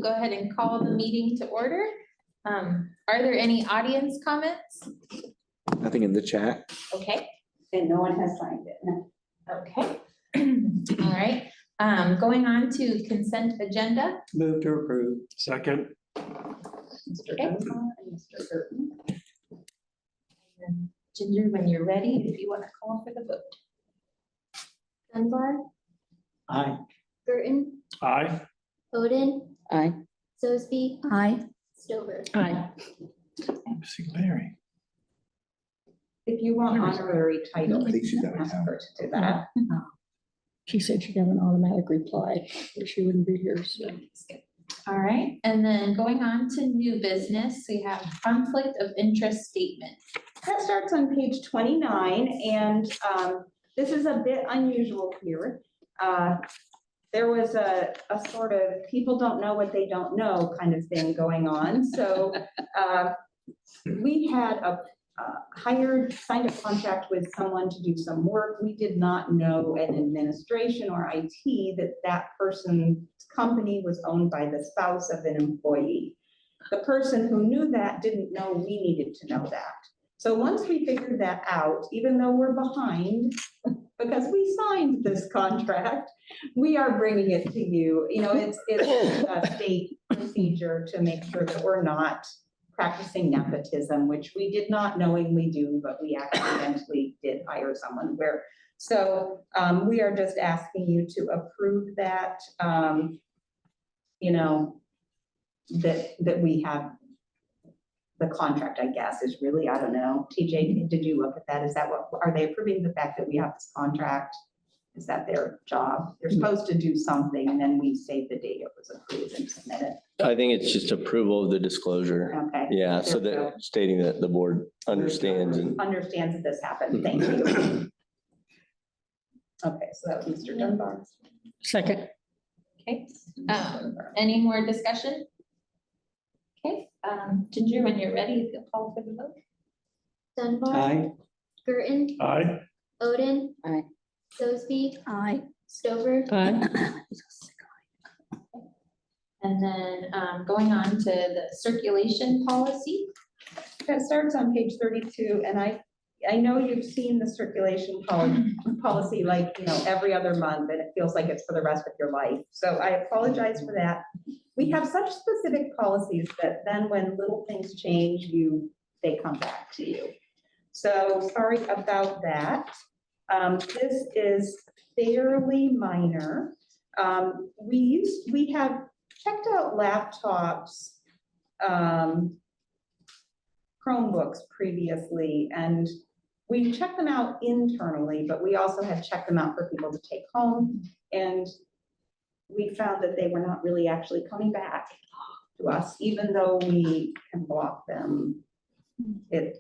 go ahead and call the meeting to order. Are there any audience comments? Nothing in the chat. Okay. And no one has signed it. Okay. All right. Going on to consent agenda. Move to approve. Second. Mr. Okay. Dunbar and Mr. Burton. And Ginger, when you're ready, if you want to call for the vote. Dunbar, Aye. Burton, Aye. Oden, Aye. Sosby, Aye. Stover. Aye. See Larry. If you want honorary title, I think she's out of ask town. her to do that. She said she'd have an automatic reply, or she wouldn't be here, so. All right. And then going on to new business, we have conflict of interest statement. That starts on page 29, and this is a bit unusual here. There was a sort of people don't know what they don't know kind of thing going on. So we had signed a contract with someone to do some work. We did not know in administration or IT that person's company was owned by the spouse of an employee. The person who knew that didn't know we needed to know that. So once we figured that out, even though we're behind, because we signed this contract, we are bringing it to you. You know, it's a state procedure to make sure that we're not practicing nepotism, which we did not knowingly do, but we accidentally did hire someone where. So we are just asking you to approve that, you know, that we have the contract, I guess, is really, I don't know. TJ, did you look at that? Is that what, are they approving the fact that we have this contract? Is that their job? They're supposed to do something and then we save the date it was approved and submit it. I think it's just approval of the disclosure. Okay. Yeah, so There we go. that stating that the board understands and Understands that this happened. Thank you. Okay, so that was Mr. Dunbar. Second. Okay. Any more discussion? Okay. Ginger, when you're ready, if you'll call for the vote. Dunbar, Aye. Burton, Aye. Oden, Aye. Sosby, Aye. Stover. Aye. And then going on to the circulation policy. That starts on page 32, and I know you've seen the circulation policy like, you know, every other month, and it feels like it's for the rest of your life. So I apologize for that. We have such specific policies that then when little things change, they come back to you. So sorry about that. This is fairly minor. We have checked out laptops, Chromebooks previously, and we checked them out internally, but we also have checked them out for people to take home. And we found that they were not really actually coming back to us, even though we can block them.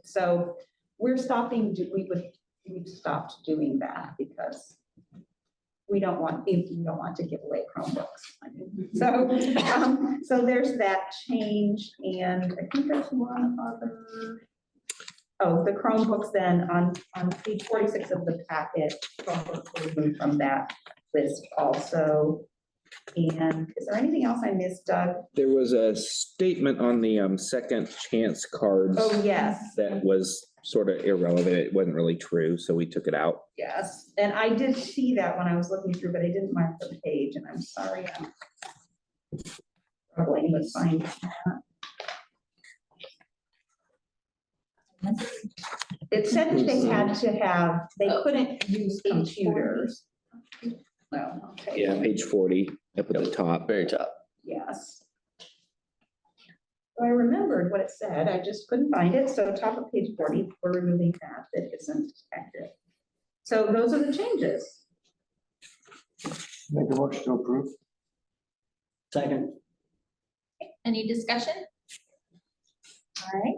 So we're stopping, we've stopped doing that because we don't want to give away Chromebooks. So there's that change, and I think there's one other. Oh, the Chromebooks then on page 46 of the packet, Chromebooks were removed from that list also. And is there anything else I missed, Doug? There was a statement on the second chance cards. Oh, yes. That was sort of irrelevant. It wasn't really true, so we took it out. Yes, and I did see that when I was looking through, but I didn't mark the page, and I'm sorry. I'm struggling with finding that. It said that they had to have, they couldn't use computers. Well, okay. Yeah, page 40 up at the top. very top. Yes. So I remembered what it said, I just couldn't find it, so top of page 40, we're removing that isn't accurate. So those are the changes. Make a motion to approve. Second. Any discussion? All right.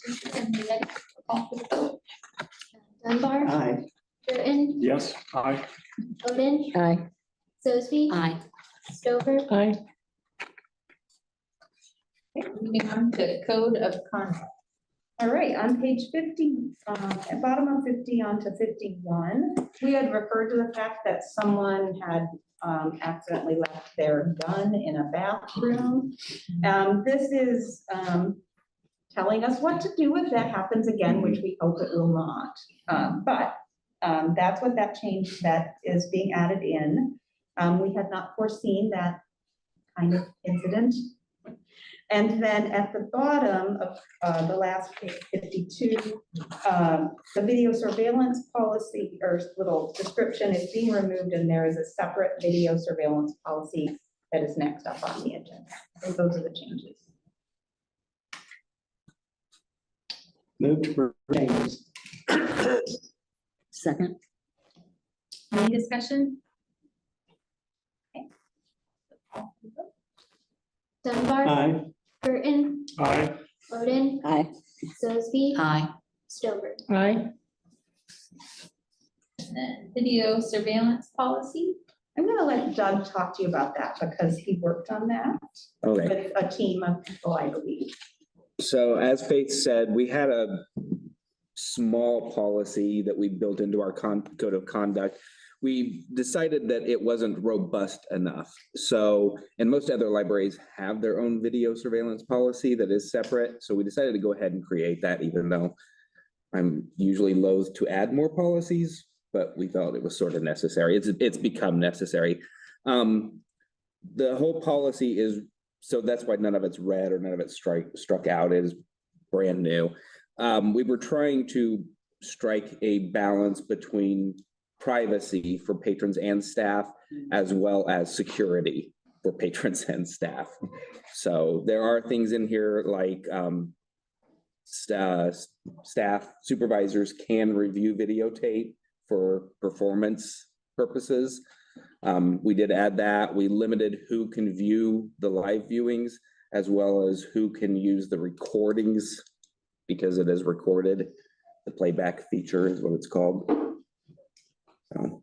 Ginger, when you're ready, call for the vote. Dunbar, Aye. Burton, Yes. Aye. Oden, Aye. Sosby. Aye. Stover. Aye. Okay, moving on to code of conduct. All right, on page 50, at bottom of 50 onto 51, we had referred to the fact that someone had accidentally left their gun in a bathroom. This is telling us what to do if that happens again, which we hope it will not. But that's what that change that is being added in. We had not foreseen that kind of incident. And then at the bottom of the last page, 52, the video surveillance policy or little description is being removed, and there is a separate video surveillance policy that is next up on the agenda. So those are the changes. Move to approve changes. Second. Any discussion? Dunbar, Aye. Burton, Aye. Oden, Aye. Sosby, Aye. Stover. Aye. And then video surveillance policy. I'm gonna let Doug talk to you about that because he worked on that Okay. with a team of people, I believe. So as Faith said, we had a small policy that we built into our code of conduct. We decided that it wasn't robust enough. So, and most other libraries have their own video surveillance policy that is separate. So we decided to go ahead and create that, even though I'm usually loath to add more policies, but we felt it was sort of necessary. It's become necessary. The whole policy is, so that's why none of it's red or none of it's struck out. It is brand new. We were trying to strike a balance between privacy for patrons and staff, as well as security for patrons and staff. So there are things in here like staff supervisors can review videotape for performance purposes. We did add that. We limited who can view the live viewings, as well as who can use the recordings, because it is recorded. The playback feature is what it's called. So,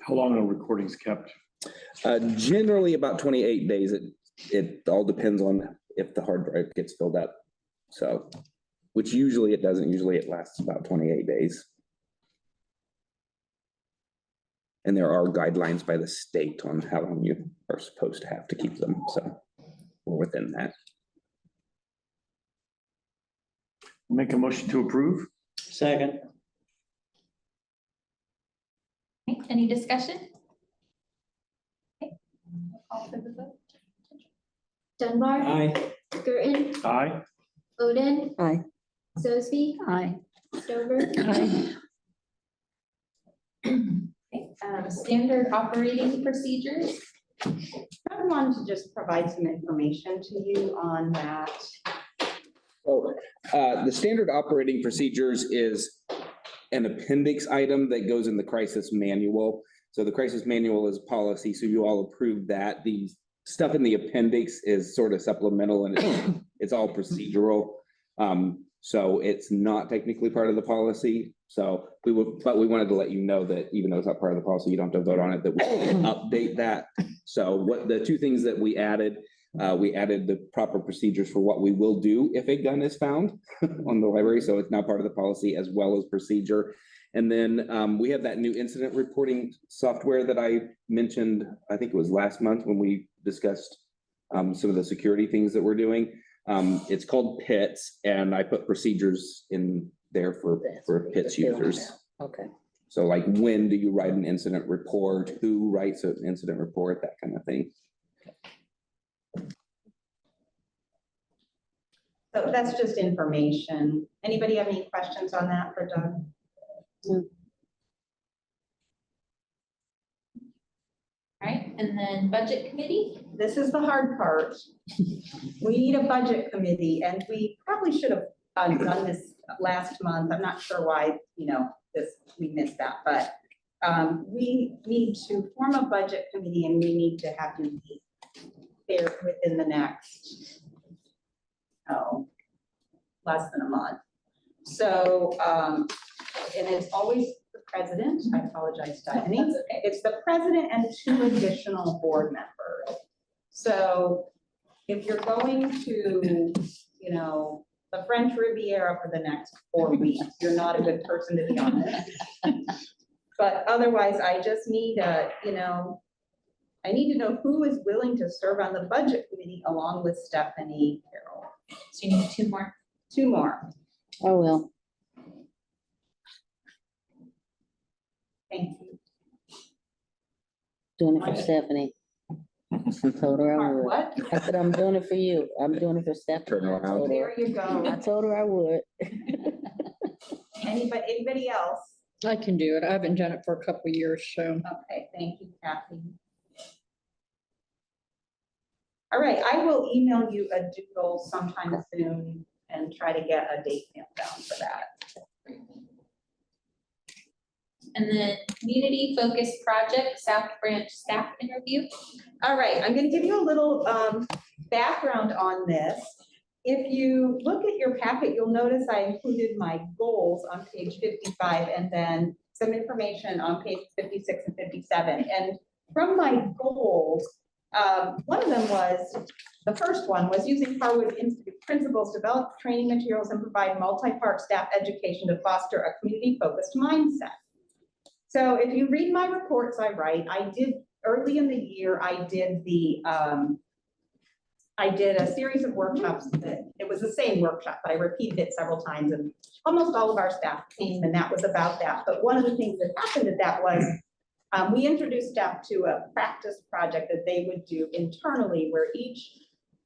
How long are recordings kept? generally about 28 days. It all depends on if the hard drive gets filled up. So, which usually it doesn't. Usually it lasts about 28 days. And there are guidelines by the state on how long you are supposed to have to keep them. So we're within that. Make a motion to approve? Second. Okay, any discussion? Okay, we'll call for the vote. Dunbar, Aye. Burton, Aye. Oden, Aye. Sosby, Aye. Stover. Aye. Okay, standard operating procedures. I wanted to just provide some information to you on that. So the standard operating procedures is an appendix item that goes in the crisis manual. So the crisis manual is policy, so you all approve that. The stuff in the appendix is sort of supplemental and it's all procedural. So it's not technically part of the policy. So but we wanted to let you know that even though it's not part of the policy, you don't have to vote on it, that we can update that. So what the two things that we added the proper procedures for what we will do if a gun is found on the library. So it's now part of the policy as well as procedure. And then we have that new incident reporting software that I mentioned, I think it was last month when we discussed some of the security things that we're doing. It's called PITS, and I put procedures in there for PITS users. Okay. So like, when do you write an incident report? Who writes an incident report? That kind of thing. So that's just information. Anybody have any questions on that for Doug? All right, and then budget committee. This is the hard part. We need a budget committee, and we probably should have done this last month. I'm not sure why, we missed that, but we need to form a budget committee, and we need to have you be there within the next, less than a month. So, and it's always the president. I apologize, Stephanie. That's okay. It's the president and 2 additional board members. So if you're going to, the French Riviera for the next 4 weeks, you're not a good person to be on it. But otherwise, I just need I need to know who is willing to serve on the budget committee along with Stephanie Carroll. So you need two more. Two more. Oh, well. Thank you. Doing it for Stephanie. I told her I Mark, would. what? I said, I'm doing it for you. I'm doing it for Stephanie. Turn I around. told her- There you go. I told her I would. Anybody else? I can do it. I haven't done it for a couple of years, so. Okay, thank you, Kathy. All right, I will email you a doodle sometime soon and try to get a date nailed down for that. And then community focused project, South Branch staff interview. All right, I'm gonna give you a little background on this. If you look at your packet, you'll notice I included my goals on page 55 and then some information on page 56 and 57. And from my goals, one of them was, the first one was using Harwood Institute principles, develop training materials and provide multi-part staff education to foster a community-focused mindset. So if you read my reports I write, I did, early in the year, I did a series of workshops that, it was the same workshop, but I repeated it several times and almost all of our staff came and that was about that. But one of the things that happened at that was we introduced staff to a practice project that they would do internally where each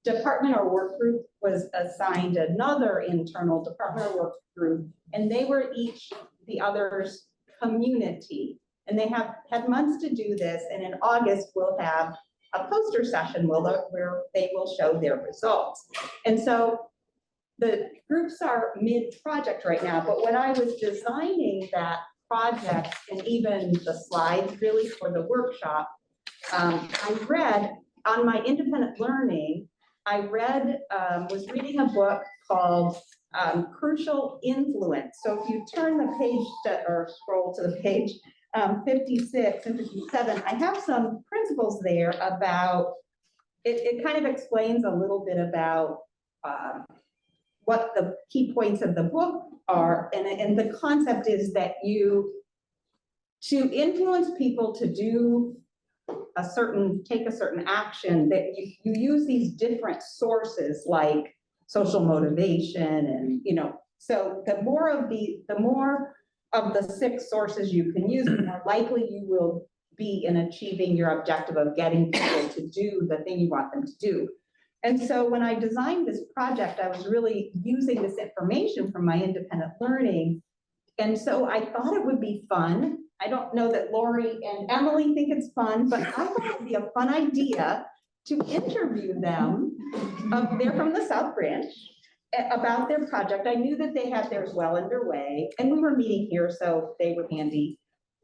department or work group was assigned another internal department or work group, and they were each the other's community. And they have had months to do this, and in August, we'll have a poster session where they will show their results. And so the groups are mid-project right now, but when I was designing that project and even the slides really for the workshop, I read on my independent learning, was reading a book called Crucial Influence. So if you turn the page or scroll to the page 56 and 57, I have some principles there about, it kind of explains a little bit about what the key points of the book are. And the concept is that to influence people to do take a certain action, that you use these different sources like social motivation and, so the more of the 6 sources you can use, the more likely you will be in achieving your objective of getting people to do the thing you want them to do. And so when I designed this project, I was really using this information from my independent learning. And so I thought it would be fun. I don't know that Lori and Emily think it's fun, but I thought it would be a fun idea to interview them. They're from the South Branch, about their project. I knew that they had theirs well underway, and we were meeting here, so they were handy.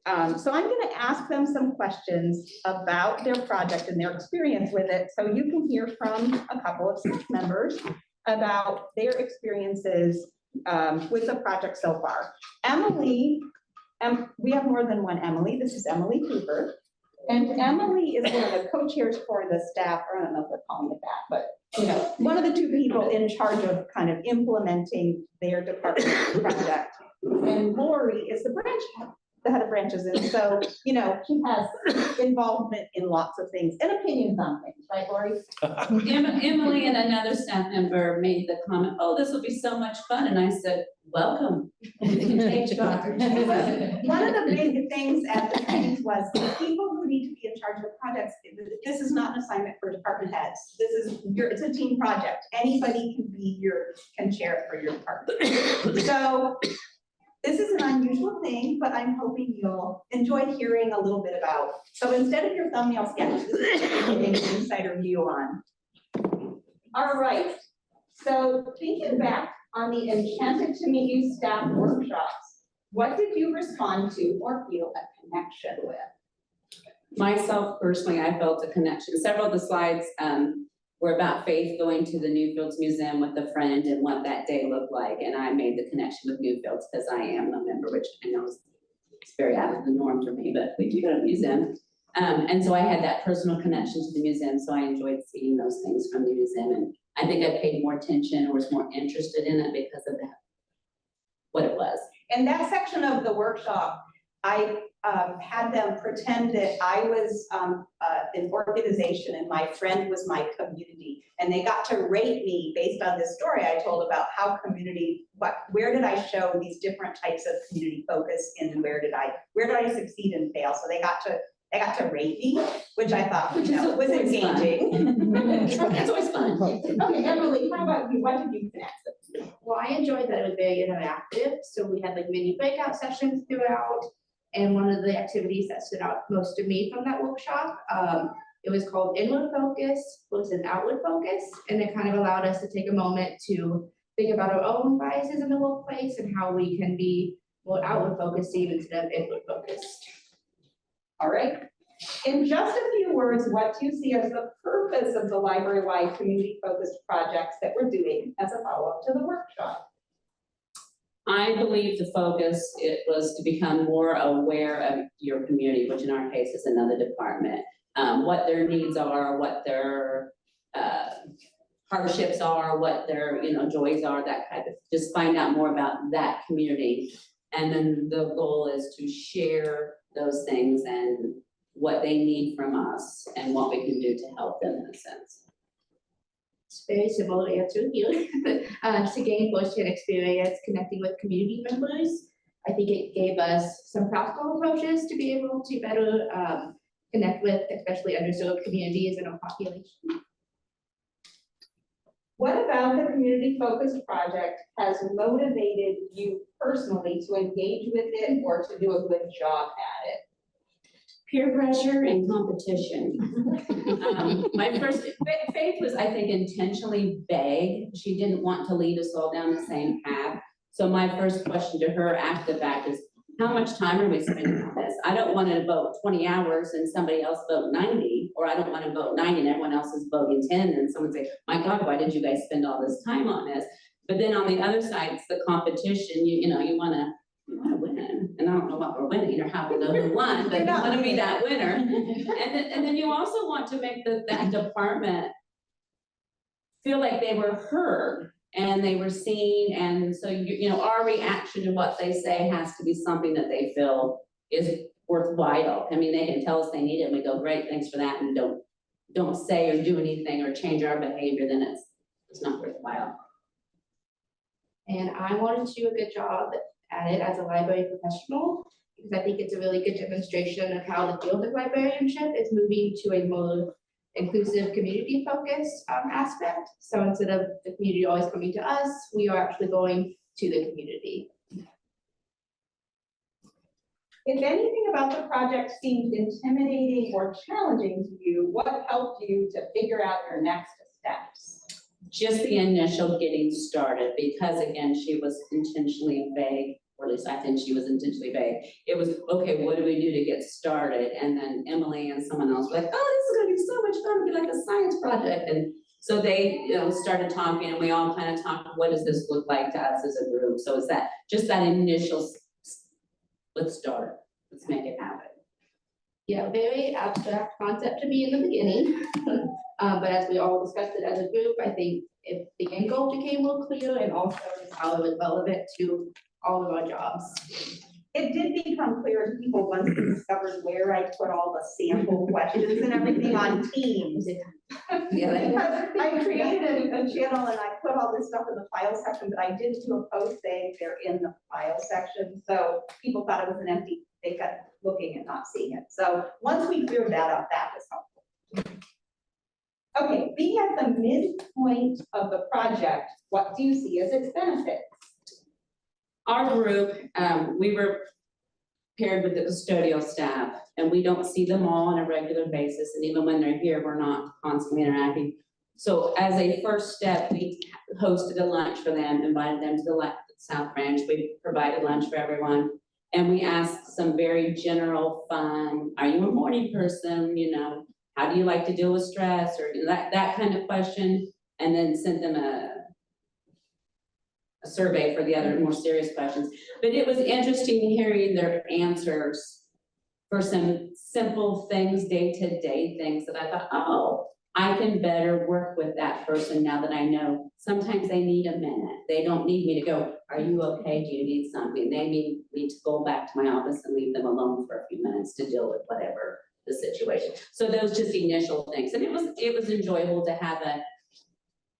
So I'm going to ask them some questions about their project and their experience with it, so you can hear from a couple of staff members about their experiences with the project so far. Emily, we have more than one Emily. This is Emily Cooper. And Emily is one of the co-chairs for the staff, or I don't know if they're calling it that, but one of the 2 people in charge of kind of implementing their department project. And Lori is the head of branches. And so, she has involvement in lots of things and opinions on things, right, Lori? Emily and another staff member made the comment, oh, this will be so much fun. And I said, welcome. You can take charge. One of the big things at the meetings was the people who need to be in charge of projects. This is not an assignment for department heads. It's a team project. Anybody can chair it for your department. So this is an unusual thing, but I'm hoping you'll enjoy hearing a little bit about. So instead of your thumbnail sketch, this is getting an insider view on. All right. So thinking back on the Enchanted to Meet You staff workshops, what did you respond to or feel a connection with? Myself personally, I felt a connection. Several of the slides were about Faith going to the Newfields Museum with a friend and what that day looked like. And I made the connection with Newfields because I am a member, which I know is very out of the norm for me, but we do go to the museum. And so I had that personal connection to the museum. So I enjoyed seeing those things from the museum. And I think I paid more attention or was more interested in it because of that, what it was. In that section of the workshop, I had them pretend that I was an organization and my friend was my community. And they got to rate me based on this story I told about how where did I show these different types of community focus and where did I succeed and fail? So they got to rate me, which I thought, was engaging. It's always fun. Okay, Emily, how about you? What did you think? Well, I enjoyed that it was very interactive, so we had like mini breakout sessions throughout. And one of the activities that stood out most to me from that workshop, it was called Inward Focus versus Outward Focus. And it kind of allowed us to take a moment to think about our own biases in the workplace and how we can be more outward focused instead of inward focused. All right. In just a few words, what do you see as the purpose of the library-wide community-focused projects that we're doing as a follow-up to the workshop? I believe the focus, it was to become more aware of your community, which in our case is another department, what their needs are, what their hardships are, what their joys are, that kind of, just find out more about that community. And then the goal is to share those things and what they need from us and what we can do to help them in a sense. It's very similar answer here. To gain firsthand experience connecting with community members, I think it gave us some practical approaches to be able to better connect with especially underserved communities in our population. What about the community-focused project has motivated you personally to engage with it or to do a good job at it? Peer pressure and competition. My first, Faith was, I think, intentionally vague. She didn't want to lead us all down the same path. So my first question to her after the fact is, how much time are we spending on this? I don't want to vote 20 hours and somebody else vote 90, or I don't want to vote 90 and everyone else is voting 10 and someone say, my God, why did you guys spend all this time on this? But then on the other side, it's the competition. You want to win, and I don't know what we're winning or how we know who won, but you want to be that winner. And then you also want to make that department feel like they were heard and they were seen, and so our reaction to what they say has to be something that they feel is worthwhile. I mean, they can tell us they need it, and we go, great, thanks for that, and don't say or do anything or change our behavior, then it's not worthwhile. And I wanted to do a good job at it as a library professional, because I think it's a really good demonstration of how the field of librarianship is moving to a more inclusive, community-focused aspect. So instead of the community always coming to us, we are actually going to the community. If anything about the project seemed intimidating or challenging to you, what helped you to figure out your next steps? Just the initial getting started, because again, she was intentionally vague, or at least I think she was intentionally vague. It was, okay, what do we do to get started? And then Emily and someone else were like, oh, this is gonna be so much fun, it'll be like a science project. And so they started talking, and we all kind of talked, what does this look like to us as a group? So it's just that initial, let's start, let's make it happen. Yeah, very abstract concept to me in the beginning. But as we all discussed it as a group, I think if the end goal became more clear and also how it was relevant to all of our jobs. It did become clear to people once we discovered where I put all the sample questions and everything on Teams. Yeah. I created a channel and I put all this stuff in the file section, but I didn't do a post saying they're in the file section. So people thought it was an empty, they kept looking and not seeing it. So once we cleared that up, that was helpful. Okay, being at the midpoint of the project, what do you see as its benefits? Our group, we were paired with the custodial staff, and we don't see them all on a regular basis. And even when they're here, we're not constantly interacting. So as a first step, we hosted a lunch for them, invited them to the South Branch. We provided lunch for everyone. And we asked some very general fun, are you a morning person? How do you like to deal with stress, or that kind of question, and then sent them a survey for the other more serious questions. But it was interesting hearing their answers for some simple things, day-to-day things that I thought, oh, I can better work with that person now that I know sometimes they need a minute. They don't need me to go, are you okay? Do you need something? They need me to go back to my office and leave them alone for a few minutes to deal with whatever the situation. So those just initial things. And it was enjoyable to have a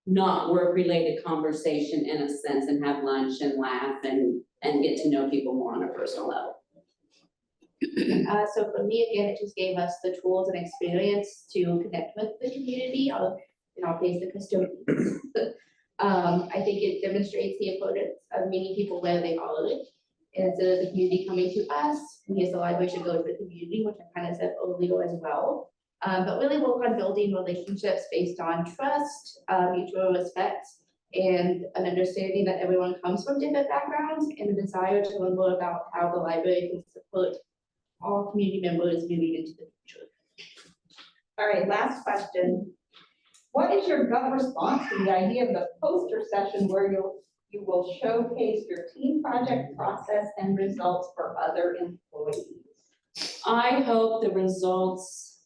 not work-related conversation in a sense and have lunch and laugh and get to know people more on a personal level. So for me, again, it just gave us the tools and experience to connect with the community. I'll face the custodians. I think it demonstrates the importance of meeting people where they are. Instead of the community coming to us, we as the library should go to the community, which I kind of said earlier as well. But really work on building relationships based on trust, mutual respect, and an understanding that everyone comes from different backgrounds and a desire to learn more about how the library can support all community members moving into the future. All right, last question. What is your gut response to the idea of the poster session where you will showcase your team project process and results for other employees? I hope the results,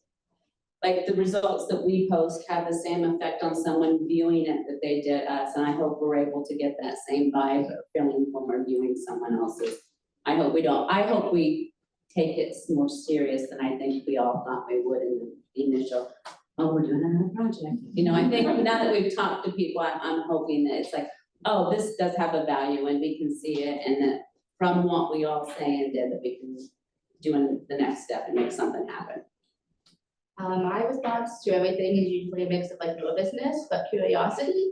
like the results that we post, have the same effect on someone viewing it that they did us. And I hope we're able to get that same vibe or feeling when we're viewing someone else's. I hope we don't. I hope we take it more serious than I think we all thought we would in the initial, oh, we're doing another project. You know, I think now that we've talked to people, I'm hoping that it's like, oh, this does have a value and we can see it. And that from what we all say and did, that we can do in the next step and make something happen. My response to everything is usually a mix of like nervousness, but curiosity.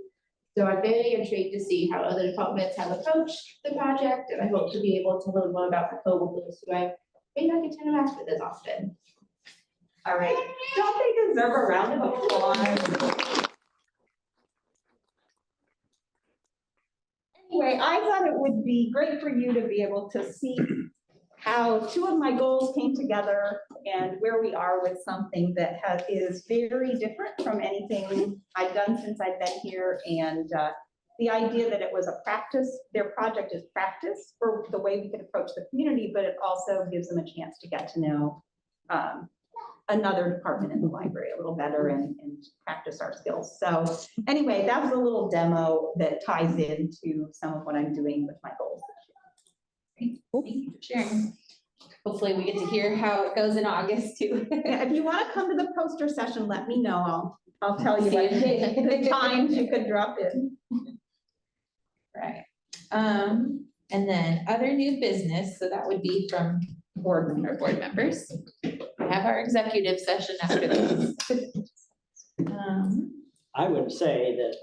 So I'm very intrigued to see how other departments have approached the project, and I hope to be able to learn more about the coworkers who I may not get to interact with as often. All right, don't they deserve a round of applause? Anyway, I thought it would be great for you to be able to see how two of my goals came together and where we are with something that is very different from anything I've done since I've been here. And the idea that it was a practice, their project is practice for the way we could approach the community, but it also gives them a chance to get to know another department in the library a little better and practice our skills. So anyway, that was a little demo that ties into some of what I'm doing with my goals. Great. Thank you for sharing. Hopefully we get to hear how it goes in August too. Yeah, if you want to come to the poster session, let me know. I'll tell you what See you. the times you could drop in. Right. And then other new business, so that would be from board members. We have our executive session after this. I would say that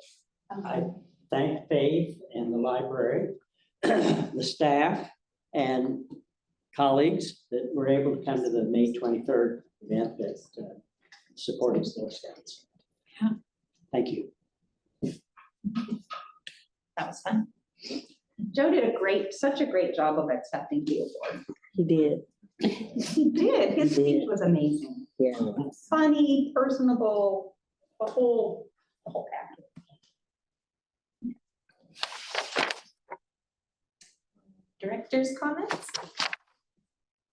I thank Faith and the library, the staff and colleagues that were able to come to the May 23rd event that supported Snow Scouts. Yeah. Thank you. That was fun. Joe did such a great job of accepting the award. He did. He did. His speech was amazing. Yeah. Funny, personable, the whole package. Director's comments?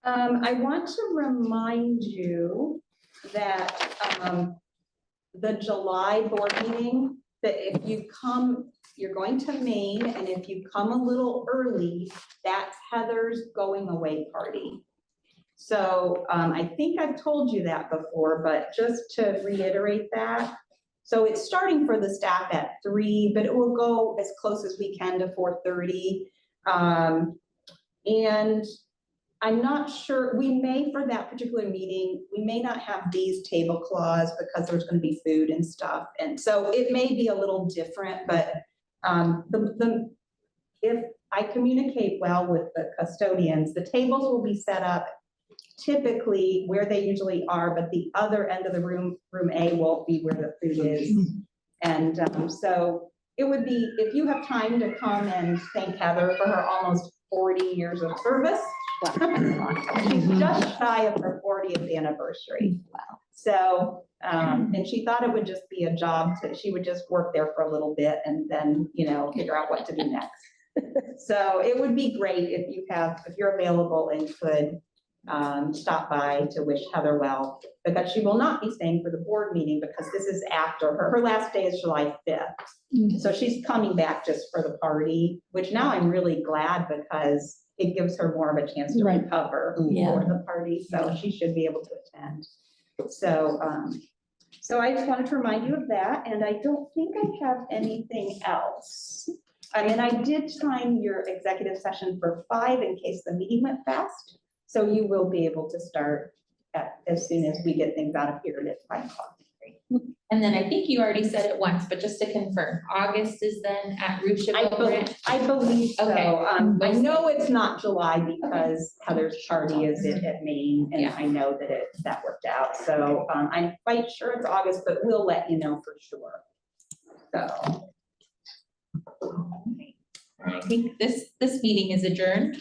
I want to remind you that the July board meeting, that if you come, you're going to Maine, and if you come a little early, that's Heather's going away party. So I think I've told you that before, but just to reiterate that. So it's starting for the staff at 3, but it will go as close as we can to 4:30. And I'm not sure, we may, for that particular meeting, we may not have these tablecloths because there's going to be food and stuff. And so it may be a little different, but if I communicate well with the custodians, the tables will be set up typically where they usually are, but the other end of the room A, won't be where the food is. And so it would be, if you have time to come and thank Heather for her almost 40 years of service. She's just shy of her 40th anniversary. Wow. So, and she thought it would just be a job that she would just work there for a little bit and then, figure out what to do next. So it would be great if you're available and could stop by to wish Heather well, because she will not be staying for the board meeting because this is after her last day is July 5th. So she's coming back just for the party, which now I'm really glad because it gives her more of a chance to Right. recover Yeah. for the party, so she should be able to attend. So, so I just wanted to remind you of that, and I don't think I have anything else. I mean, I did time your executive session for 5 in case the meeting went fast, so you will be able to start as soon as we get things out of here at 5 o'clock. And then I think you already said it once, but just to confirm, August is then at Rushaville Ranch? I believe so. Okay. I know it's not July because Heather's party is at Maine, and Yeah. I know that that worked out. So I'm quite sure it's August, but we'll let you know for sure. So. I think this meeting is adjourned.